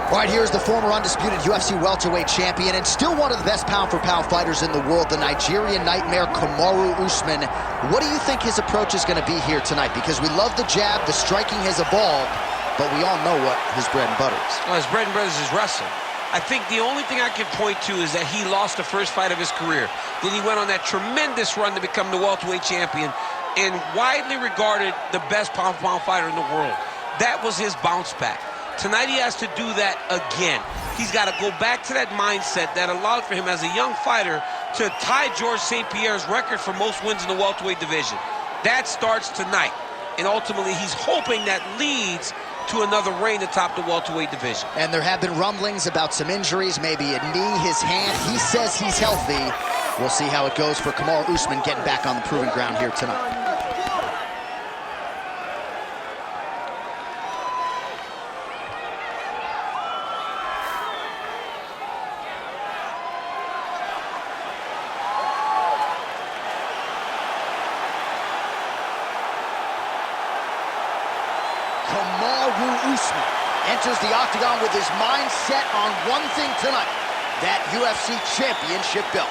All right, here's the former undisputed UFC welterweight champion and still one of the best pound-for-pound fighters in the world, the Nigerian nightmare, Kamaru Usman. What do you think his approach is going to be here tonight? Because we love the jab, the striking has evolved, but we all know what his bread and butter is. Well, his bread and butter is his wrestling. I think the only thing I can point to is that he lost the first fight of his career. Then he went on that tremendous run to become the welterweight champion and widely regarded the best pound-for-pound fighter in the world. That was his bounce back. Tonight he has to do that again. He's got to go back to that mindset that allowed for him as a young fighter to tie George St. Pierre's record for most wins in the welterweight division. That starts tonight. And ultimately he's hoping that leads to another reign atop the welterweight division. And there have been rumblings about some injuries, maybe a knee, his hand. He says he's healthy. We'll see how it goes for Kamaru Usman getting back on the proving ground here tonight. Kamaru Usman enters the octagon with his mind set on one thing tonight, that UFC championship belt.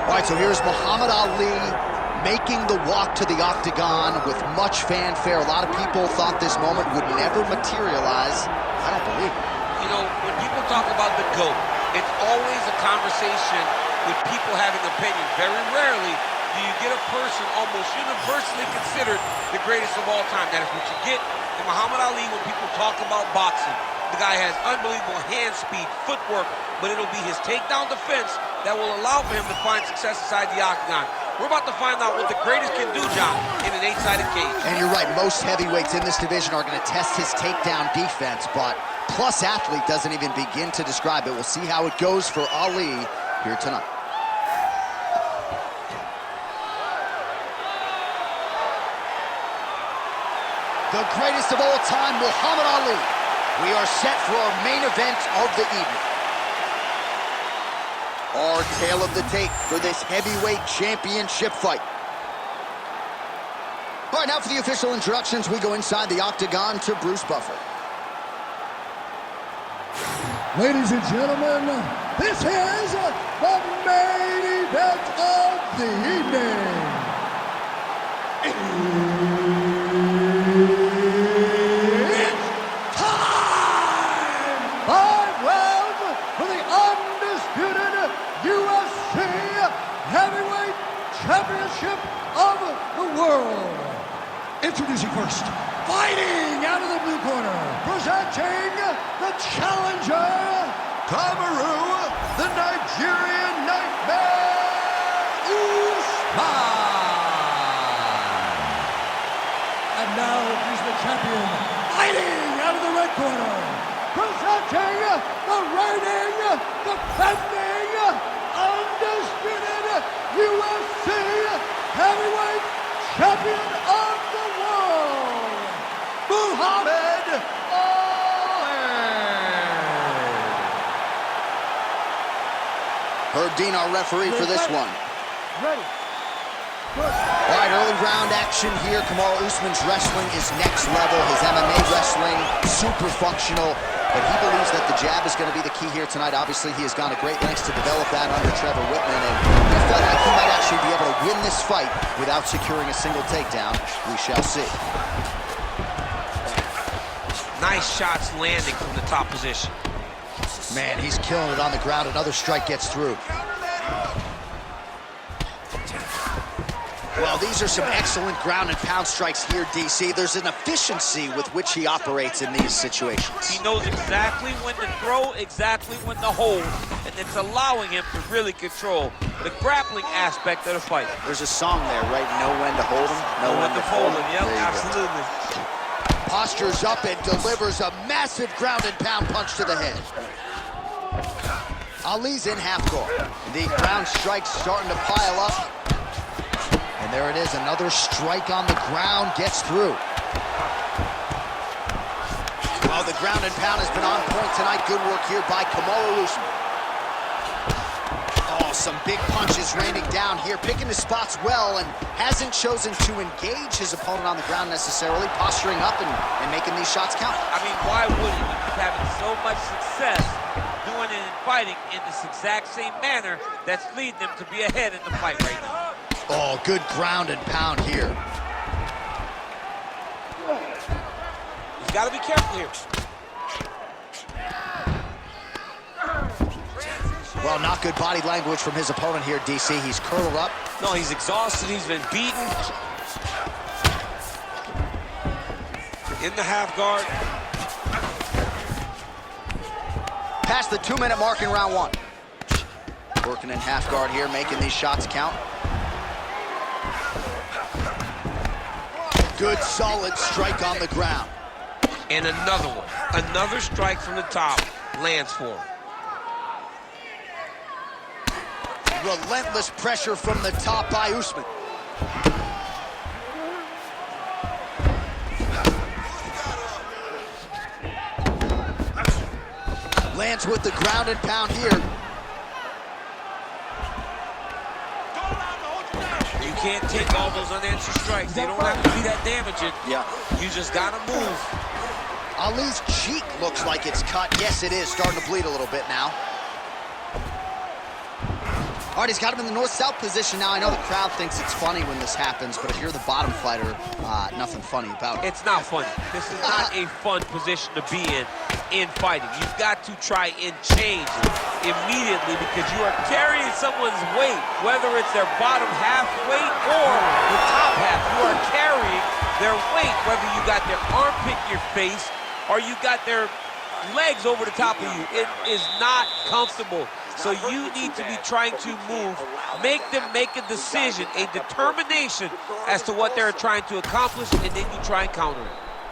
All right, so here's Muhammad Ali making the walk to the octagon with much fanfare. A lot of people thought this moment would never materialize. I don't believe it. You know, when people talk about the GOAT, it's always a conversation with people having opinions. Very rarely do you get a person almost universally considered the greatest of all time. That is what you get in Muhammad Ali when people talk about boxing. The guy has unbelievable hand speed, footwork, but it'll be his takedown defense that will allow for him to find success inside the octagon. We're about to find out what the greatest can do, John, in an 8-sided cage. And you're right, most heavyweights in this division are going to test his takedown defense, but Plus Athlete doesn't even begin to describe it. We'll see how it goes for Ali here tonight. The greatest of all time, Muhammad Ali. We are set for our main event of the evening. Our tale of the tape for this heavyweight championship fight. All right, now for the official introductions, we go inside the octagon to Bruce Buffer. Ladies and gentlemen, this is the main event of the evening. It's time! 5 rounds for the undisputed UFC Heavyweight Championship of the world. Introducing first, fighting out of the blue corner, presenting the challenger, Kamaru, the Nigerian nightmare, Usman. And now he's the champion, fighting out of the red corner, presenting the reigning, defending, undisputed UFC Heavyweight Champion of the world, Muhammad Ali. Herb Dean, our referee for this one. Ready. All right, early round action here. Kamaru Usman's wrestling is next level. His MMA wrestling, super functional. But he believes that the jab is going to be the key here tonight. Obviously, he has gone to great lengths to develop that under Trevor Whitman, and he felt like he might actually be able to win this fight without securing a single takedown. We shall see. Nice shots landing from the top position. Man, he's killing it on the ground. Another strike gets through. Well, these are some excellent ground and pound strikes here, DC. There's an efficiency with which he operates in these situations. He knows exactly when to throw, exactly when to hold, and it's allowing him to really control the grappling aspect of the fight. There's a song there, right? Know when to hold him, know when to fold him. Yep, absolutely. Postures up and delivers a massive ground and pound punch to the head. Ali's in half guard. The ground strikes starting to pile up. And there it is, another strike on the ground, gets through. Well, the ground and pound has been on point tonight. Good work here by Kamaru Usman. Oh, some big punches raining down here, picking his spots well, and hasn't chosen to engage his opponent on the ground necessarily, posturing up and making these shots count. I mean, why wouldn't he? He's having so much success doing it and fighting in this exact same manner that's leading him to be ahead in the fight right now. Oh, good ground and pound here. He's got to be careful here. Well, not good body language from his opponent here, DC. He's curled up. No, he's exhausted. He's been beaten. In the half guard. Past the 2-minute mark in round one. Working in half guard here, making these shots count. Good, solid strike on the ground. And another one. Another strike from the top lands for him. Relentless pressure from the top by Usman. Lands with the ground and pound here. You can't take all those unanswered strikes. They don't have to be that damaging. Yeah. You just gotta move. Ali's cheek looks like it's cut. Yes, it is. Starting to bleed a little bit now. All right, he's got him in the north-south position now. I know the crowd thinks it's funny when this happens, but if you're the bottom fighter, nothing funny about it. It's not funny. This is not a fun position to be in fighting. You've got to try and change immediately because you are carrying someone's weight, whether it's their bottom half weight or the top half. You are carrying their weight, whether you got their armpit in your face or you got their legs over the top of you. It is not comfortable. So you need to be trying to move, make them make a decision, a determination as to what they're trying to accomplish, and then you try and counter it.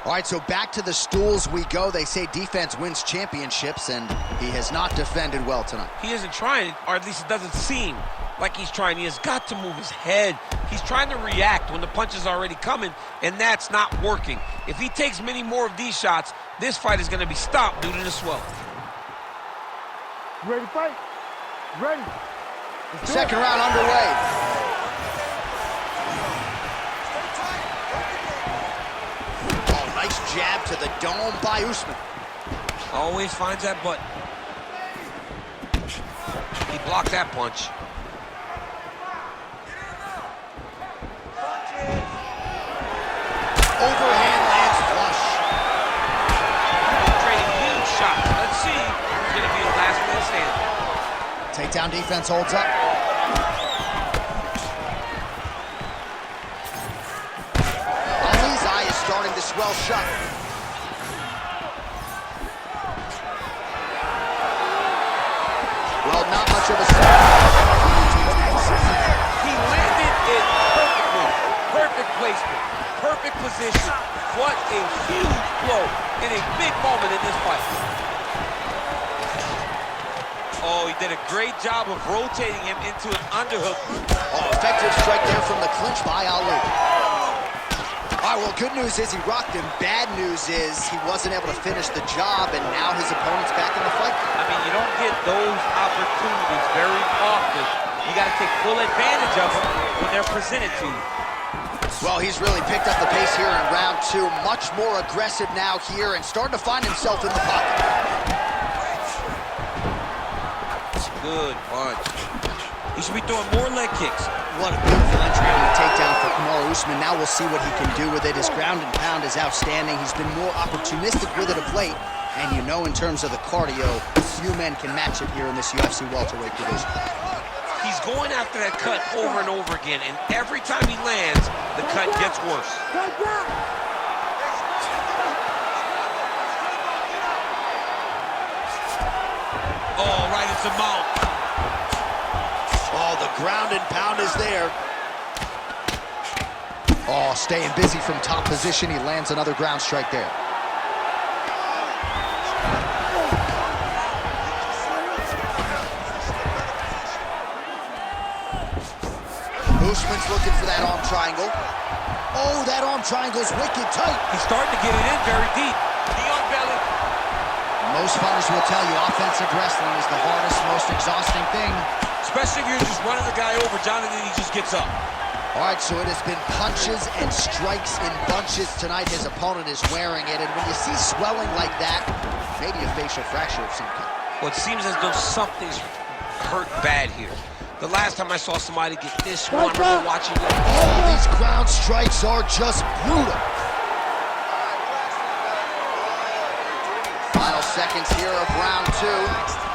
All right, so back to the stools we go. They say defense wins championships, and he has not defended well tonight. He isn't trying, or at least it doesn't seem like he's trying. He has got to move his head. He's trying to react when the punch is already coming, and that's not working. If he takes many more of these shots, this fight is going to be stopped due to the swelling. You ready to fight? Ready. Second round underway. Oh, nice jab to the dome by Usman. Always finds that button. He blocked that punch. Overhand lands flush. Trading huge shots. Let's see who's going to be the last man standing. Takedown defense holds up. Ali's eye is starting to swell shut. Well, not much of a He landed it perfectly. Perfect placement. Perfect position. What a huge blow in a big moment in this fight. Oh, he did a great job of rotating him into an underhook. Oh, effective strike there from the clinch by Ali. All right, well, good news is he rocked him. Bad news is he wasn't able to finish the job, and now his opponent's back in the fight. I mean, you don't get those opportunities very often. You got to take full advantage of them when they're presented to you. Well, he's really picked up the pace here in round two. Much more aggressive now here and starting to find himself in the pocket. Good punch. He should be throwing more leg kicks. What a beautiful entry on the takedown for Kamaru Usman. Now we'll see what he can do with it. His ground and pound is outstanding. He's been more opportunistic with it of late. And you know, in terms of the cardio, few men can match it here in this UFC welterweight division. He's going after that cut over and over again, and every time he lands, the cut gets worse. Oh, right into the mouth. Oh, the ground and pound is there. Oh, staying busy from top position. He lands another ground strike there. Usman's looking for that arm triangle. Oh, that arm triangle's wicked tight. He's starting to get it in very deep. Knee on belly. Most fighters will tell you offensive wrestling is the hardest, most exhausting thing. Especially if you're just running the guy over, Jonathan, he just gets up. All right, so it has been punches and strikes in bunches tonight. His opponent is wearing it, and when you see swelling like that, maybe a facial fracture of some kind. Well, it seems as though something's hurt bad here. The last time I saw somebody get this one, I remember watching it. Oh, these ground strikes are just brutal. Final seconds here of round 2.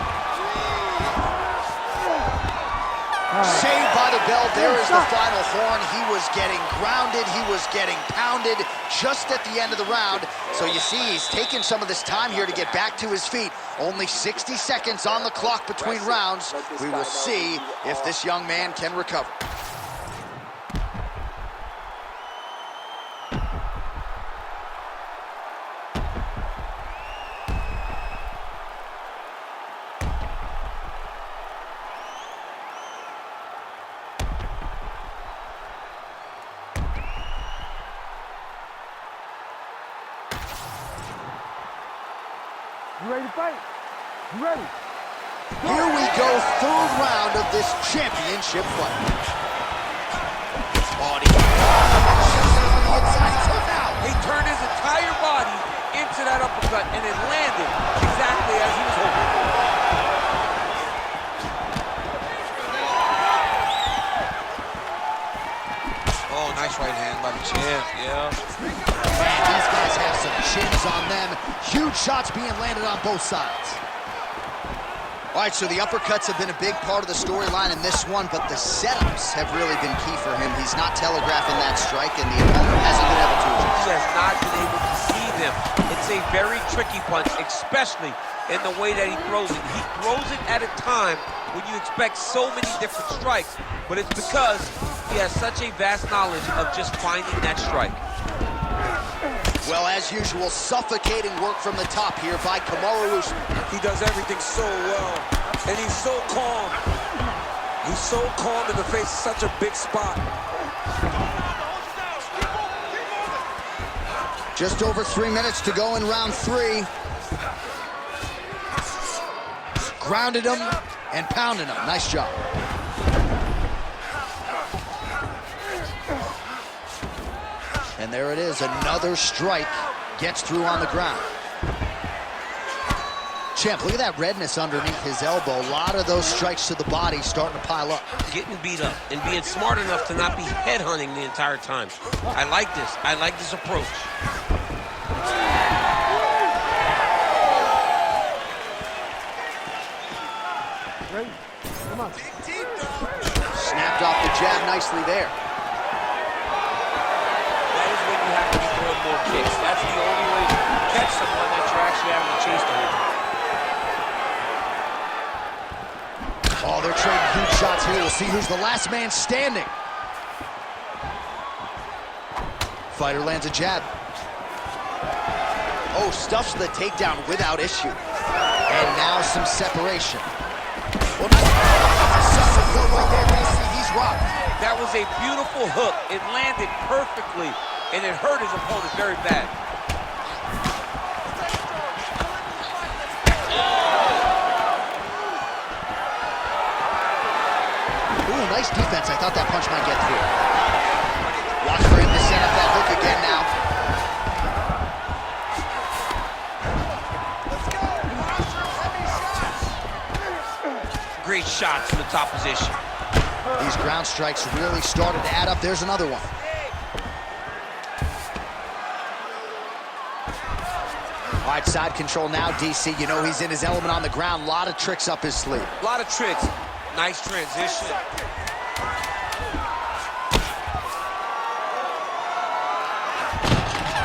Saved by the bell. There is the final horn. He was getting grounded. He was getting pounded just at the end of the round. So you see, he's taking some of this time here to get back to his feet. Only 60 seconds on the clock between rounds. We will see if this young man can recover. You ready to fight? You ready? Here we go, third round of this championship fight. Body. He turned his entire body into that uppercut, and it landed exactly as he was hoping for. Oh, nice right hand by the champ, yeah. Man, these guys have some chins on them. Huge shots being landed on both sides. All right, so the uppercuts have been a big part of the storyline in this one, but the setups have really been key for him. He's not telegraphing that strike, and the opponent hasn't been able to. He has not been able to see them. It's a very tricky punch, especially in the way that he throws it. He throws it at a time when you expect so many different strikes, but it's because he has such a vast knowledge of just finding that strike. Well, as usual, suffocating work from the top here by Kamaru Usman. He does everything so well, and he's so calm. He's so calm in the face of such a big spot. Just over 3 minutes to go in round 3. Grounded him and pounded him. Nice job. And there it is, another strike gets through on the ground. Champ, look at that redness underneath his elbow. A lot of those strikes to the body starting to pile up. Getting beat up and being smart enough to not be headhunting the entire time. I like this. I like this approach. Ready? Come on. Snapped off the jab nicely there. More kicks. That's the only way to catch someone that you're actually having to chase the whole time. Oh, they're trading huge shots here. We'll see who's the last man standing. Fighter lands a jab. Oh, stuffs the takedown without issue. And now some separation. Well, he's rocked. That was a beautiful hook. It landed perfectly, and it hurt his opponent very bad. Ooh, nice defense. I thought that punch might get through. Watch for him to set up that hook again now. Great shots from the top position. These ground strikes really started to add up. There's another one. All right, side control now, DC. You know he's in his element on the ground. A lot of tricks up his sleeve. A lot of tricks. Nice transition.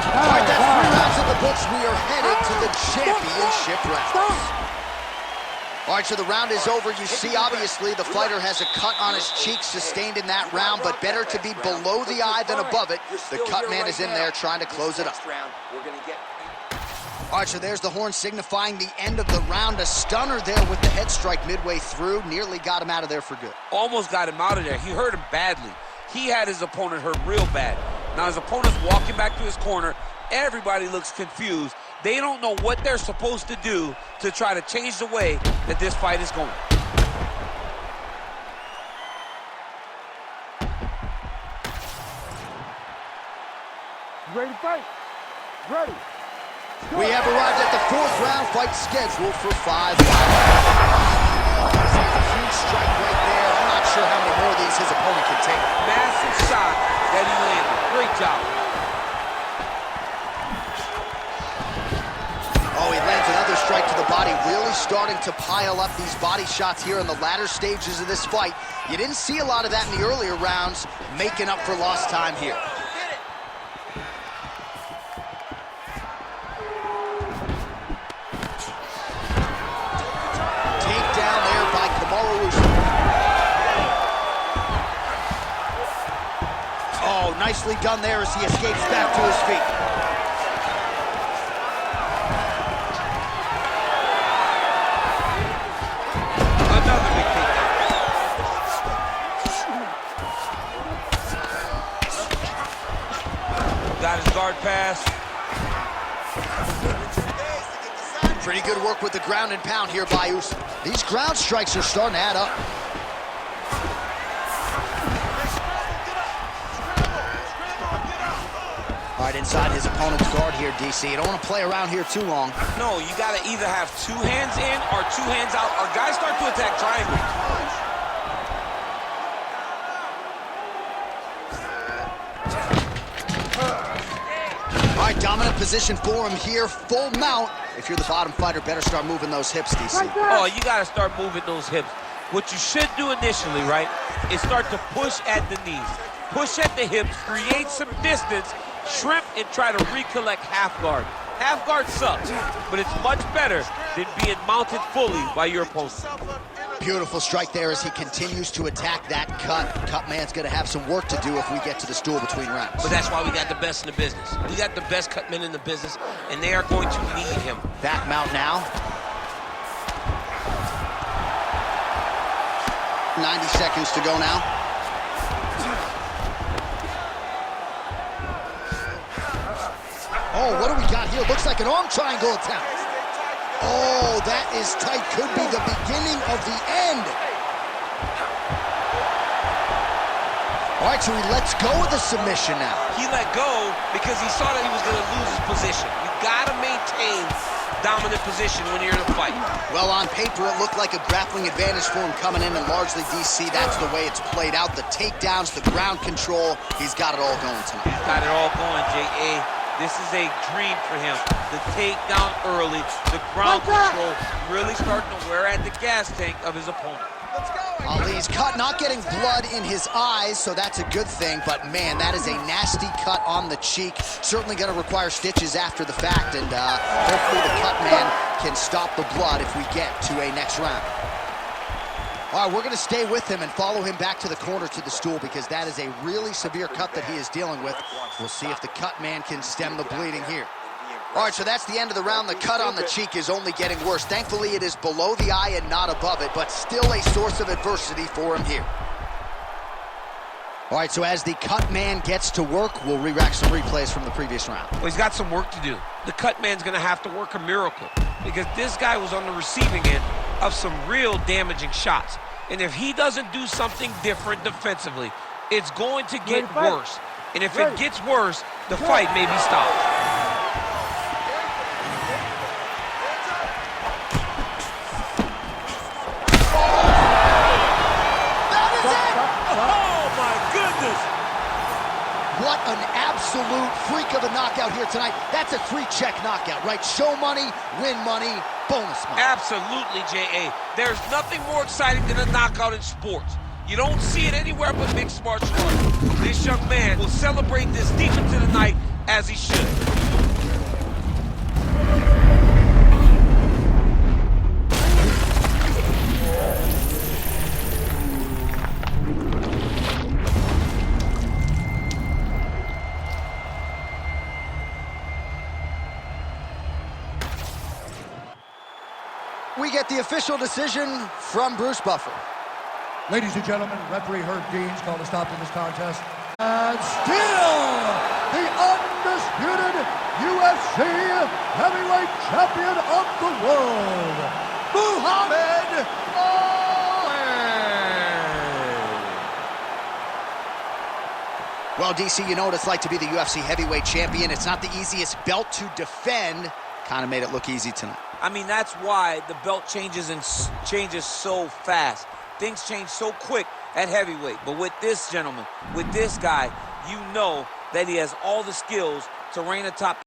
All right, that's 3 rounds in the books. We are headed to the championship rounds. All right, so the round is over. You see, obviously, the fighter has a cut on his cheek sustained in that round, but better to be below the eye than above it. The cut man is in there trying to close it up. All right, so there's the horn signifying the end of the round. A stunner there with the head strike midway through. Nearly got him out of there for good. Almost got him out of there. He hurt him badly. he had his opponent hurt real bad. Now his opponent's walking back to his corner. Everybody looks confused. They don't know what they're supposed to do to try to change the way that this fight is going. Ready to fight? Ready. We have arrived at the 4th round fight scheduled for 5 rounds. A huge strike right there. I'm not sure how many more of these his opponent can take. Massive shot that he landed. Great job. Oh, he lands another strike to the body, really starting to pile up these body shots here in the latter stages of this fight. You didn't see a lot of that in the earlier rounds, making up for lost time here. Takedown there by Kamaru Usman. Oh, nicely done there as he escapes back to his feet. Got his guard pass. Pretty good work with the ground and pound here by Usman. These ground strikes are starting to add up. All right, inside his opponent's guard here, DC. You don't want to play around here too long. No, you got to either have 2 hands in or 2 hands out, or guys start to attack triangle. All right, dominant position for him here, full mount. If you're the bottom fighter, better start moving those hips, DC. Oh, you got to start moving those hips. What you should do initially, right, is start to push at the knees. Push at the hips, create some distance, shrimp, and try to recollect half guard. Half guard sucks, but it's much better than being mounted fully by your opponent. Beautiful strike there as he continues to attack that cut. Cut man's going to have some work to do if we get to the stool between rounds. But that's why we got the best in the business. We got the best cut men in the business, and they are going to need him. Back mount now. 90 seconds to go now. Oh, what do we got here? Looks like an arm triangle attempt. Oh, that is tight. Could be the beginning of the end. All right, so he lets go of the submission now. He let go because he saw that he was going to lose his position. You got to maintain dominant position when you're in a fight. Well, on paper, it looked like a grappling advantage for him coming in, and largely, DC, that's the way it's played out. The takedowns, the ground control, he's got it all going tonight. Got it all going, J.A. This is a dream for him. The takedown early, the ground control, really starting to wear at the gas tank of his opponent. Ali's cut, not getting blood in his eyes, so that's a good thing, but man, that is a nasty cut on the cheek. Certainly going to require stitches after the fact, and hopefully the cut man can stop the blood if we get to a next round. All right, we're going to stay with him and follow him back to the corner to the stool because that is a really severe cut that he is dealing with. We'll see if the cut man can stem the bleeding here. All right, so that's the end of the round. The cut on the cheek is only getting worse. Thankfully, it is below the eye and not above it, but still a source of adversity for him here. All right, so as the cut man gets to work, we'll re-rack some replays from the previous round. Well, he's got some work to do. The cut man's going to have to work a miracle because this guy was on the receiving end of some real damaging shots. And if he doesn't do something different defensively, it's going to get worse. And if it gets worse, the fight may be stopped. What an absolute freak of a knockout here tonight. That's a 3-check knockout, right? Show money, win money, bonus money. Absolutely, J.A. There's nothing more exciting than a knockout in sports. You don't see it anywhere but mixed martial arts. This young man will celebrate this deep into the night as he should. We get the official decision from Bruce Buffer. Ladies and gentlemen, referee Herb Dean's called a stop to this contest. And still, the undisputed UFC heavyweight champion of the world, Muhammad Ali! Well, DC, you know what it's like to be the UFC heavyweight champion. It's not the easiest belt to defend. Kind of made it look easy tonight. I mean, that's why the belt changes so fast. Things change so quick at heavyweight. But with this gentleman, with this guy, you know that he has all the skills to reign atop